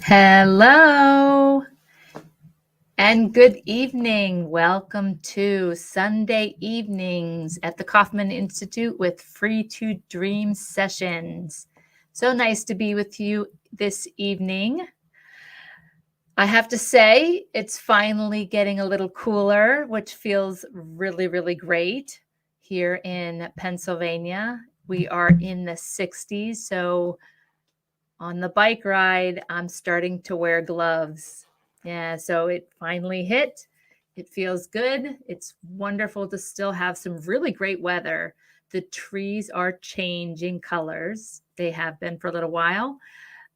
Hello and good evening. Welcome to Sunday evenings at the Kaufman Institute with Free to Dream sessions. So nice to be with you this evening. I have to say, it's finally getting a little cooler, which feels really, really great here in Pennsylvania. We are in the 60s, so on the bike ride, I'm starting to wear gloves. Yeah, so it finally hit. It feels good. It's wonderful to still have some really great weather. The trees are changing colors. They have been for a little while.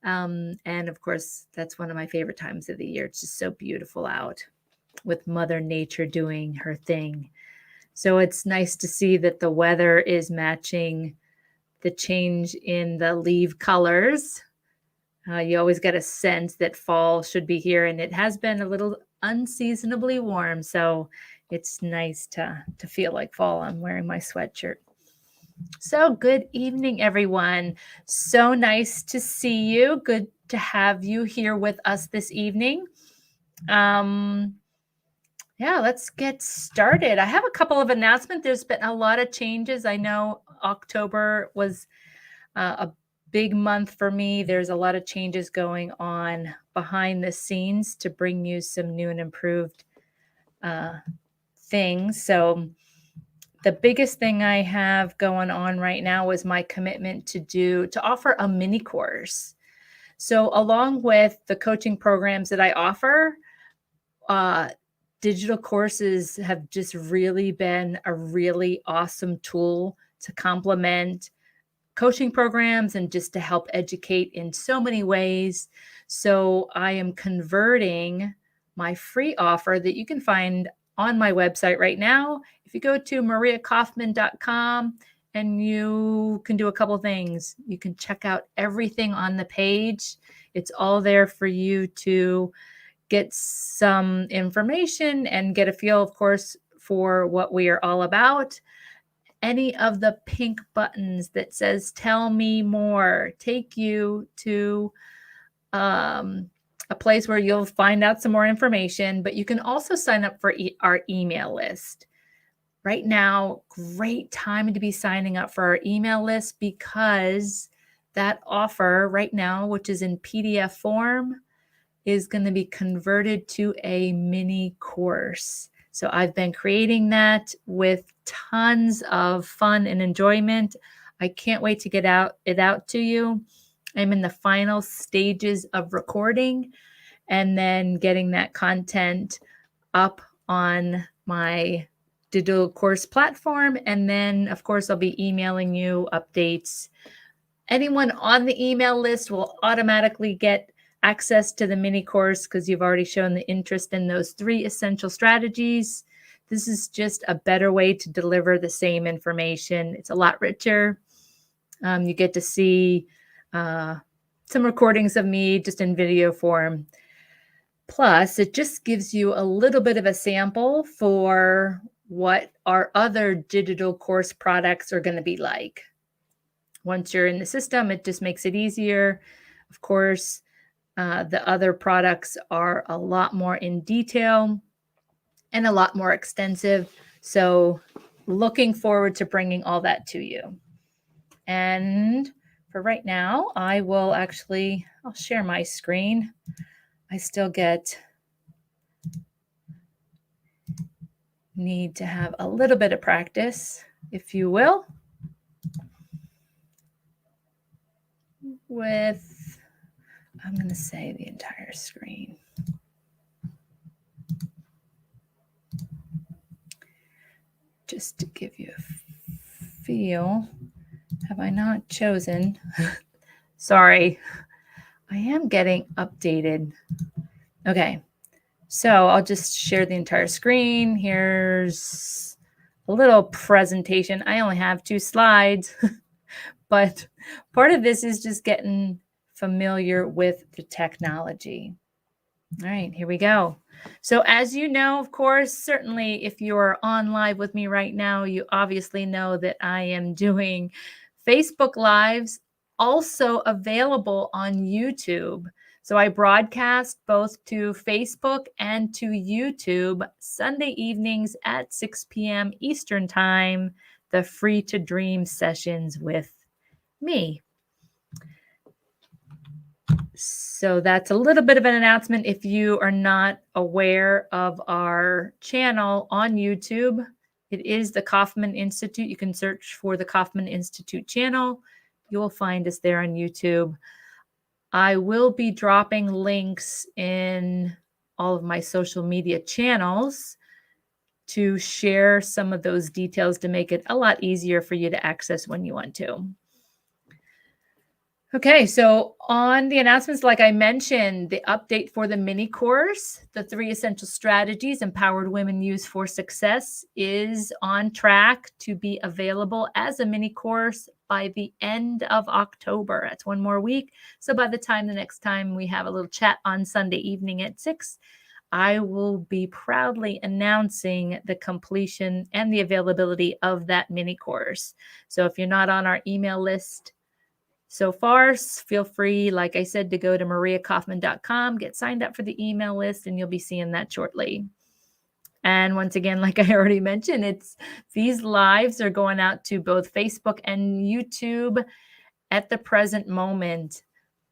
And of course, that's one of my favorite times of the year. It's just so beautiful out with Mother Nature doing her thing. So it's nice to see that the weather is matching the change in the leaf colors. You always get a sense that fall should be here, and it has been a little unseasonably warm, so it's nice to feel like fall. I'm wearing my sweatshirt. So good evening, everyone. So nice to see you. Good to have you here with us this evening. Yeah, let's get started. I have a couple of announcements. There's been a lot of changes. I know October was a big month for me. There's a lot of changes going on behind the scenes to bring you some new and improved things. So the biggest thing I have going on right now is my commitment to offer a mini course. So along with the coaching programs that I offer, digital courses have just really been a really awesome tool to complement coaching programs and just to help educate in so many ways. So I am converting my free offer that you can find on my website right now. If you go to mariakaufman.com, and you can do a couple things. You can check out everything on the page. It's all there for you to get some information and get a feel, of course, for what we are all about. Any of the pink buttons that says tell me more take you to a place where you'll find out some more information, but you can also sign up for our email list. Right now, great time to be signing up for our email list because that offer right now, which is in PDF form, is going to be converted to a mini course. So I've been creating that with tons of fun and enjoyment. I can't wait to get it out to you. I'm in the final stages of recording and then getting that content up on my digital course platform. And then, of course, I'll be emailing you updates. Anyone on the email list will automatically get access to the mini course because you've already shown the interest in those 3 essential strategies. This is just a better way to deliver the same information. It's a lot richer. You get to see some recordings of me just in video form. Plus, it just gives you a little bit of a sample for what our other digital course products are going to be like. Once you're in the system, it just makes it easier. Of course, the other products are a lot more in detail and a lot more extensive. So looking forward to bringing all that to you. And for right now, I'll share my screen. I still need to have a little bit of practice, if you will, with, I'm going to say the entire screen. Just to give you a feel. Have I not chosen? Sorry, I am getting updated. Okay, so I'll just share the entire screen. Here's a little presentation. I only have 2 slides, but part of this is just getting familiar with the technology. All right, here we go. So as you know, of course, certainly if you're on live with me right now, you obviously know that I am doing Facebook Lives also available on YouTube. So I broadcast both to Facebook and to YouTube Sunday evenings at 6 p.m. Eastern Time, the Free to Dream sessions with me. So that's a little bit of an announcement. If you are not aware of our channel on YouTube, it is the Kaufman Institute. You can search for the Kaufman Institute channel. You will find us there on YouTube. I will be dropping links in all of my social media channels to share some of those details to make it a lot easier for you to access when you want to. Okay, so on the announcements, like I mentioned, the update for the mini course, the 3 essential strategies empowered women use for success, is on track to be available as a mini course by the end of October. That's one more week. So by the next time we have a little chat on Sunday evening at 6, I will be proudly announcing the completion and the availability of that mini course. So if you're not on our email list so far, feel free, like I said, to go to mariakaufman.com, get signed up for the email list, and you'll be seeing that shortly. And once again, like I already mentioned, these lives are going out to both Facebook and YouTube at the present moment.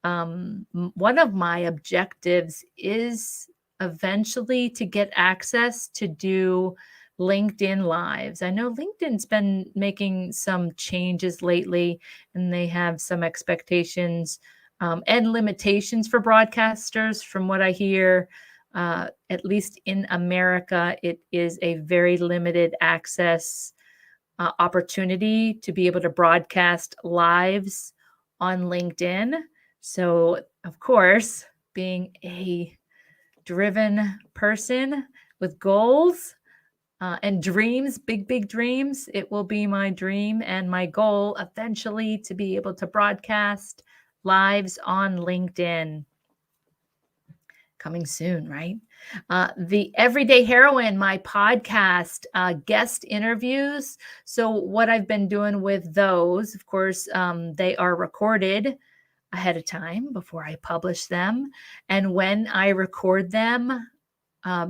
One of my objectives is eventually to get access to do LinkedIn Lives. I know LinkedIn's been making some changes lately, and they have some expectations and limitations for broadcasters. From what I hear, at least in America, it is a very limited access opportunity to be able to broadcast lives on LinkedIn. So, of course, being a driven person with goals and dreams, big dreams, it will be my dream and my goal eventually to be able to broadcast lives on LinkedIn. Coming soon, right? The Everyday Heroine, my podcast, guest interviews. So what I've been doing with those, of course, they are recorded ahead of time before I publish them. And when I record them,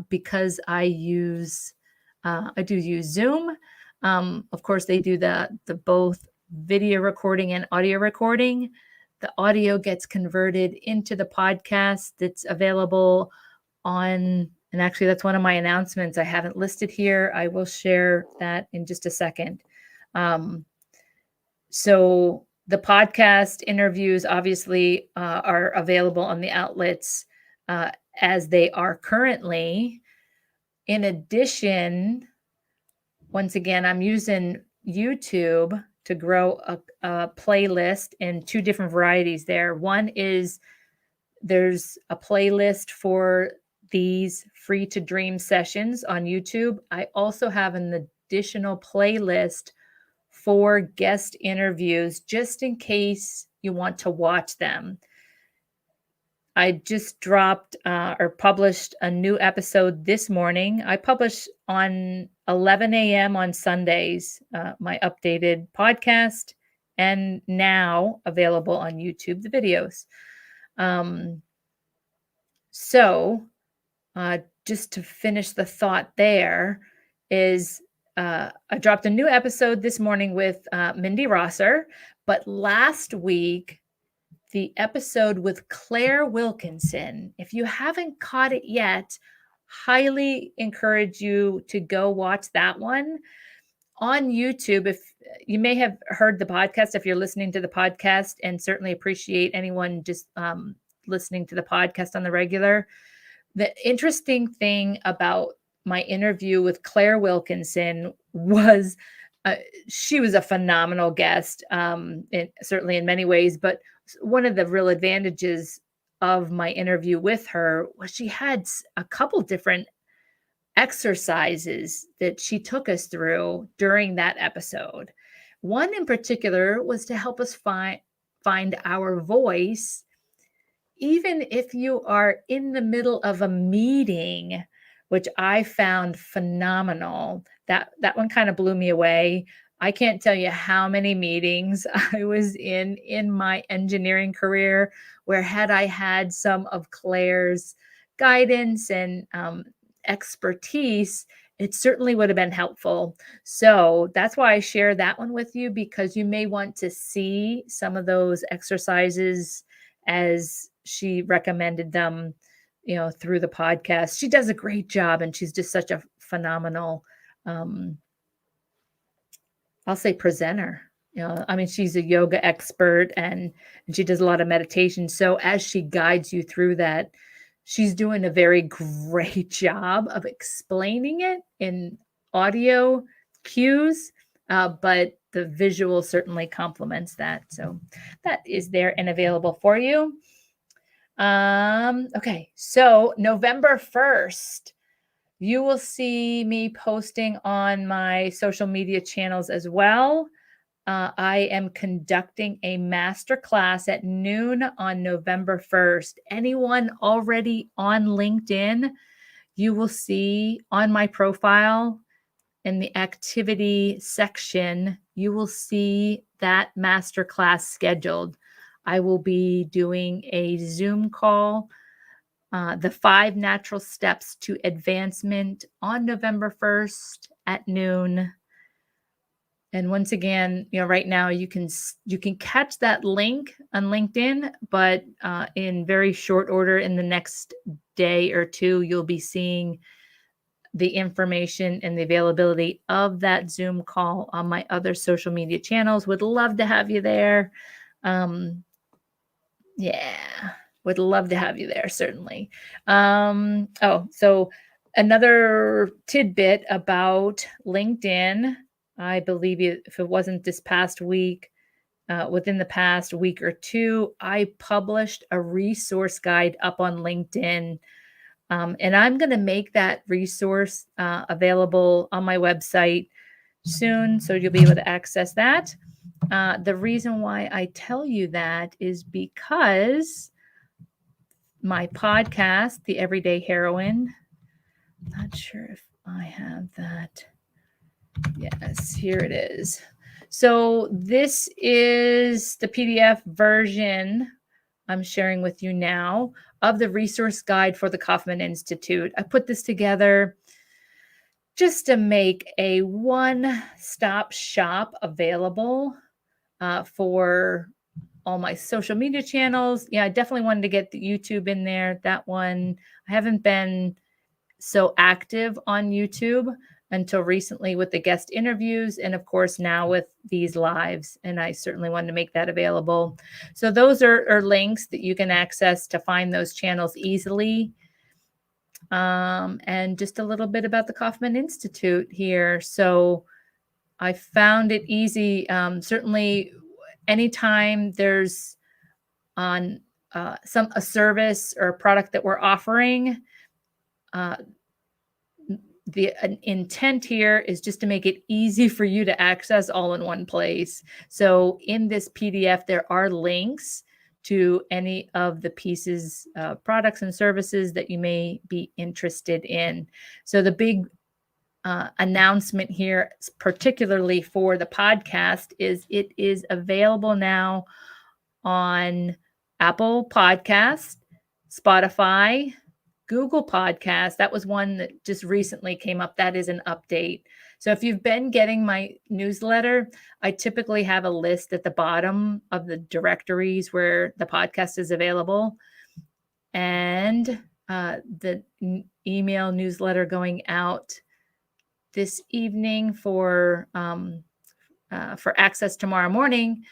because I do use Zoom. Of course, they do the both video recording and audio recording. The audio gets converted into the podcast that's available on, and actually that's one of my announcements I haven't listed here. I will share that in just a second. So the podcast interviews obviously are available on the outlets as they are currently. In addition, once again, I'm using YouTube to grow a playlist in 2 different varieties there. One is there's a playlist for these Free to Dream sessions on YouTube. I also have an additional playlist for guest interviews, just in case you want to watch them. I just dropped or published a new episode this morning. I publish on 11 a.m. on Sundays, my updated podcast, and now available on YouTube, the videos. So just to finish the thought there is I dropped a new episode this morning with Mindy Rosser, but last week, the episode with Claire Wilkinson. If you haven't caught it yet, highly encourage you to go watch that one on YouTube. If you may have heard the podcast, if you're listening to the podcast, and certainly appreciate anyone just listening to the podcast on the regular. The interesting thing about my interview with Claire Wilkinson was she was a phenomenal guest, certainly in many ways, but one of the real advantages of my interview with her was she had a couple different exercises that she took us through during that episode. One in particular was to help us find our voice, even if you are in the middle of a meeting, which I found phenomenal. That one kind of blew me away. I can't tell you how many meetings I was in my engineering career where had I had some of Claire's guidance and expertise, it certainly would have been helpful. So that's why I share that one with you, because you may want to see some of those exercises as she recommended them, through the podcast. She does a great job, and she's just such a phenomenal, um, I'll say, presenter. I mean, she's a yoga expert, and she does a lot of meditation. So as she guides you through that, she's doing a very great job of explaining it in audio cues, but the visual certainly complements that. So that is there and available for you. Okay, so November 1st, you will see me posting on my social media channels as well. I am conducting a master class at noon on November 1st. Anyone already on LinkedIn, you will see on my profile in the activity section, you will see that master class scheduled. I will be doing a Zoom call, the 5 natural steps to advancement, on November 1st at noon. And once again, right now you can catch that link on LinkedIn, but in very short order, in the next day or two, you'll be seeing the information and the availability of that Zoom call on my other social media channels. Would love to have you there. Yeah, would love to have you there, certainly. So another tidbit about LinkedIn. I believe if it wasn't this past week, within the past week or two, I published a resource guide up on LinkedIn. And I'm going to make that resource available on my website soon, so you'll be able to access that. The reason why I tell you that is because my podcast, The Everyday Heroine, not sure if I have that. Yes, here it is. So this is the PDF version I'm sharing with you now of the resource guide for the Kauffman Institute. I put this together just to make a one-stop shop available for all my social media channels. Yeah, I definitely wanted to get the YouTube in there. That one, I haven't been so active on YouTube until recently with the guest interviews, and of course now with these lives, and I certainly wanted to make that available. So those are links that you can access to find those channels easily. And just a little bit about the Kauffman Institute here. So I found it easy. Certainly anytime there's on a service or a product that we're offering, the intent here is just to make it easy for you to access all in one place. So in this PDF, there are links to any of the pieces, products and services that you may be interested in. So the big announcement here, particularly for the podcast, is it is available now on Apple Podcast, Spotify, Google Podcast. That was one that just recently came up. That is an update. So if you've been getting my newsletter, I typically have a list at the bottom of the directories where the podcast is available. And the email newsletter going out this evening for access tomorrow morning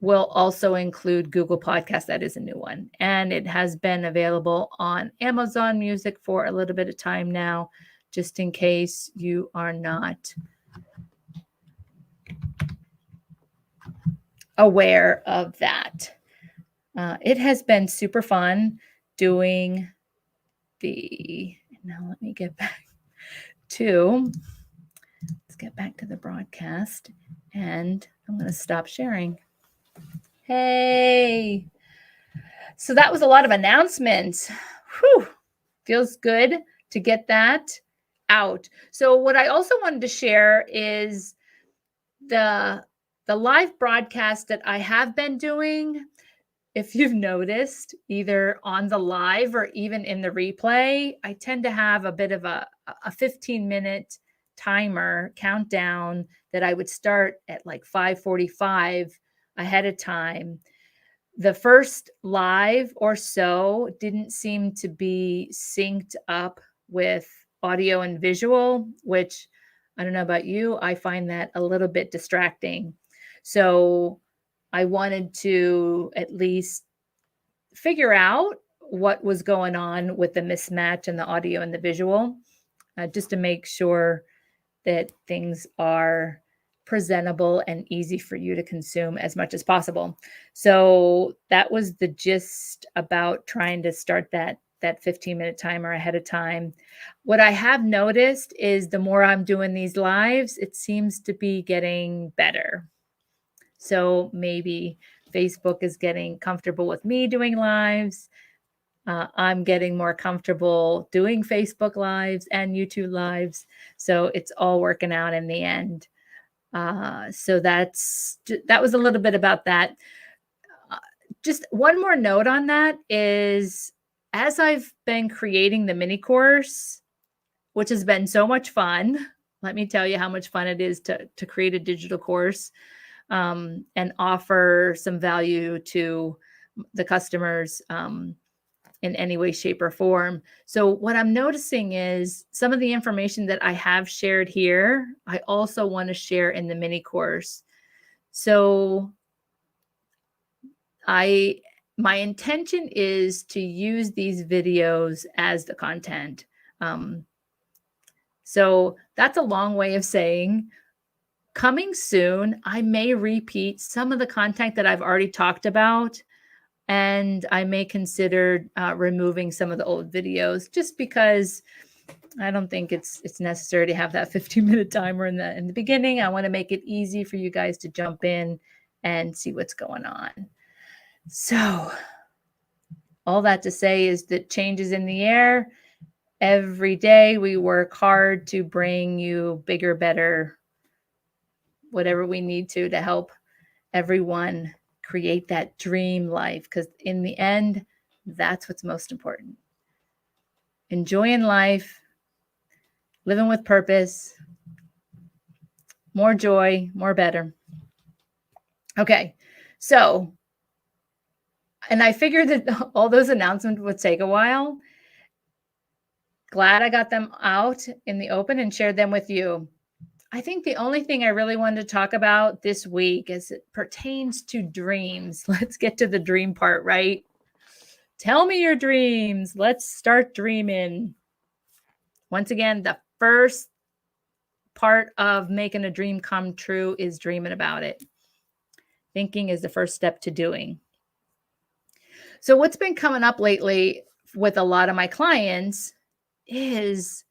will also include Google Podcast. That is a new one. And it has been available on Amazon Music for a little bit of time now, just in case you are not aware of that. It has been super fun doing now let me get back to, let's get back to the broadcast, and I'm going to stop sharing. Hey, so that was a lot of announcements. Whew, feels good to get that out. So what I also wanted to share is the the live broadcast that I have been doing, if you've noticed, either on the live or even in the replay, I tend to have a bit of a 15-minute timer countdown that I would start at like 5:45 ahead of time. The first live or so didn't seem to be synced up with audio and visual, which I don't know about you, I find that a little bit distracting. So I wanted to at least figure out what was going on with the mismatch in the audio and the visual, just to make sure that things are presentable and easy for you to consume as much as possible. So that was the gist about trying to start that 15-minute timer ahead of time. What I have noticed is the more I'm doing these lives, it seems to be getting better. So maybe Facebook is getting comfortable with me doing lives. I'm getting more comfortable doing Facebook lives and YouTube lives. So it's all working out in the end. So that was a little bit about that. Just one more note on that is, as I've been creating the mini course, which has been so much fun. Let me tell you how much fun it is to create a digital course, and offer some value to the customers, in any way, shape, or form. So what I'm noticing is some of the information that I have shared here, I also want to share in the mini course. So my intention is to use these videos as the content. So that's a long way of saying, coming soon, I may repeat some of the content that I've already talked about, and I may consider removing some of the old videos, just because I don't think it's necessary to have that 15-minute timer in the beginning. I want to make it easy for you guys to jump in and see what's going on. So all that to say is that change is in the air. Every day we work hard to bring you bigger, better, whatever we need to help everyone create that dream life, because in the end, that's what's most important. Enjoying life, living with purpose, more joy, more better. Okay, so, and I figured that all those announcements would take a while. Glad I got them out in the open and shared them with you. I think the only thing I really wanted to talk about this week as it pertains to dreams. Let's get to the dream part, right? Tell me your dreams. Let's start dreaming. Once again, the first part of making a dream come true is dreaming about it. Thinking is the first step to doing. So what's been coming up lately with a lot of my clients is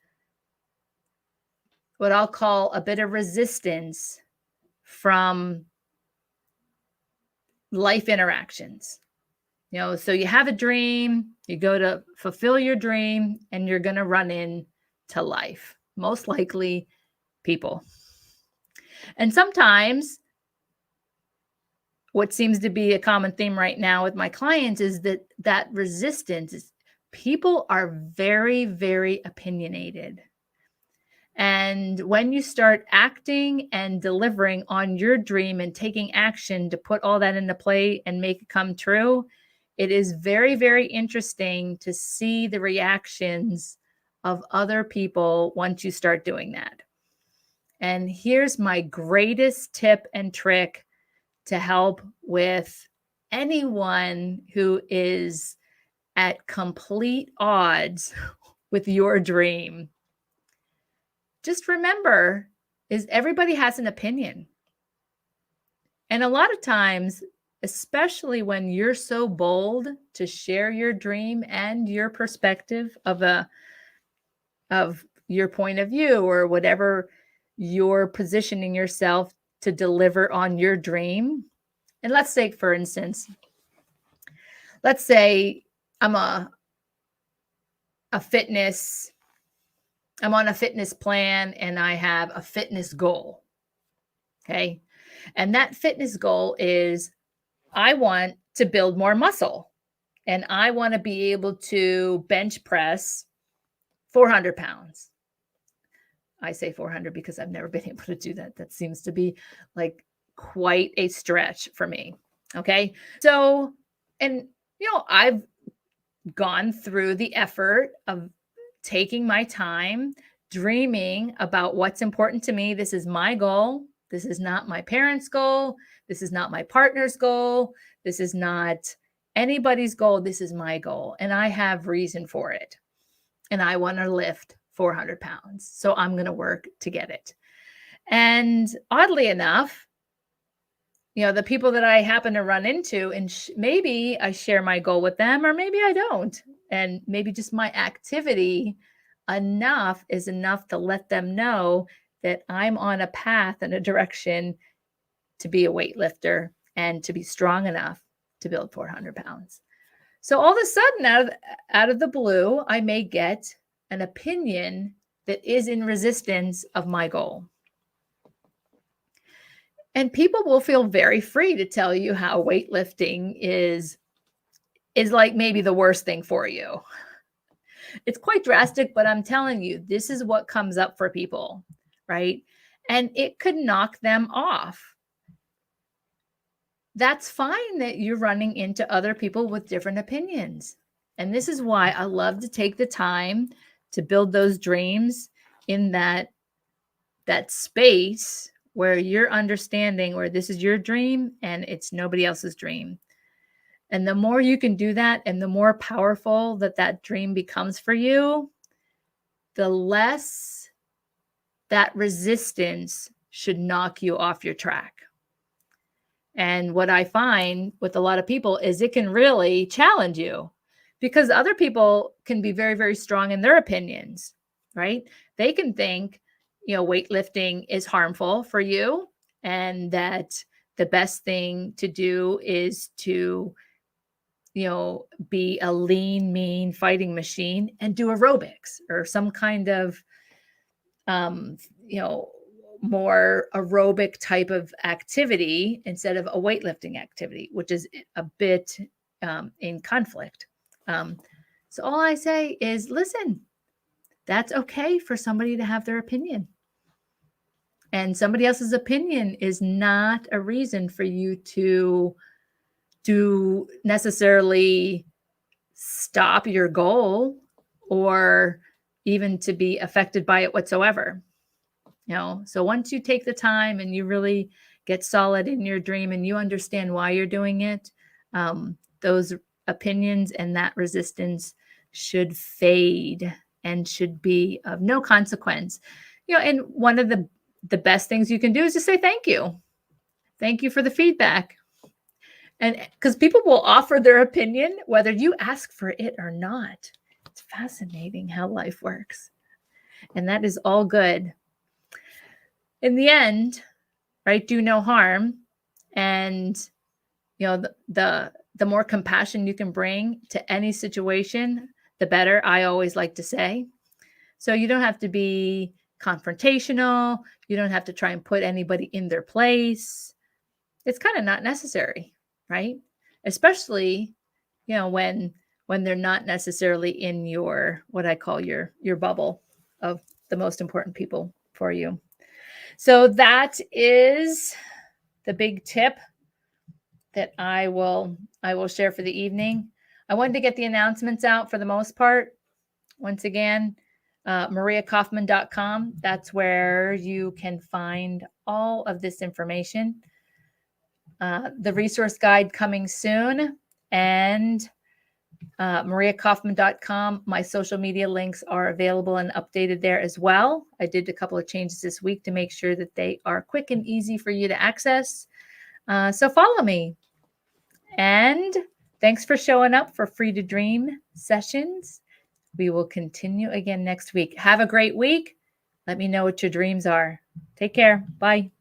what I'll call a bit of resistance from life interactions. So you have a dream, you go to fulfill your dream, and you're going to run into life, most likely people. And sometimes what seems to be a common theme right now with my clients is that resistance is, people are very, very opinionated. And when you start acting and delivering on your dream and taking action to put all that into play and make it come true, it is very, very interesting to see the reactions of other people once you start doing that. And here's my greatest tip and trick to help with anyone who is at complete odds with your dream. Just remember, is everybody has an opinion. And a lot of times, especially when you're so bold to share your dream and your perspective of your point of view, or whatever you're positioning yourself to deliver on your dream. And let's say, for instance, let's say I'm on a fitness plan and I have a fitness goal. Okay. And that fitness goal is I want to build more muscle and I want to be able to bench press 400 pounds. I say 400 because I've never been able to do that. That seems to be like quite a stretch for me. Okay. So, and I've gone through the effort of taking my time, dreaming about what's important to me. This is my goal. This is not my parents' goal. This is not my partner's goal. This is not anybody's goal. This is my goal. And I have reason for it. And I want to lift 400 pounds. So I'm going to work to get it. And oddly enough, the people that I happen to run into, and maybe I share my goal with them, or maybe I don't. And maybe just my activity is enough to let them know that I'm on a path and a direction to be a weightlifter and to be strong enough to build 400 pounds. So all of a sudden, out of the blue, I may get an opinion that is in resistance of my goal. And people will feel very free to tell you how weightlifting is like maybe the worst thing for you. It's quite drastic, but I'm telling you, this is what comes up for people, right? And it could knock them off. That's fine that you're running into other people with different opinions. And this is why I love to take the time to build those dreams in that space where you're understanding where this is your dream and it's nobody else's dream. And the more you can do that and the more powerful that dream becomes for you, the less that resistance should knock you off your track. And what I find with a lot of people is it can really challenge you because other people can be very, very strong in their opinions, right? They can think, weightlifting is harmful for you and that the best thing to do is to, be a lean, mean fighting machine and do aerobics or some kind of, more aerobic type of activity instead of a weightlifting activity, which is a bit in conflict. So all I say is, listen, that's okay for somebody to have their opinion. And somebody else's opinion is not a reason for you to necessarily stop your goal or even to be affected by it whatsoever. So once you take the time and you really get solid in your dream and you understand why you're doing it, those opinions and that resistance should fade and should be of no consequence. And one of the best things you can do is just say thank you. Thank you for the feedback. And because people will offer their opinion, whether you ask for it or not. It's fascinating how life works. And that is all good. In the end, right, do no harm. And, the more compassion you can bring to any situation, the better, I always like to say. So you don't have to be confrontational. You don't have to try and put anybody in their place. It's kind of not necessary, right? Especially, when they're not necessarily in your, what I call your bubble of the most important people for you. So that is the big tip that I will share for the evening. I wanted to get the announcements out for the most part. Once again, mariakaufman.com. That's where you can find all of this information. The resource guide coming soon, and mariakaufman.com. My social media links are available and updated there as well. I did a couple of changes this week to make sure that they are quick and easy for you to access. So follow me. And thanks for showing up for Free to Dream sessions. We will continue again next week. Have a great week. Let me know what your dreams are. Take care. Bye.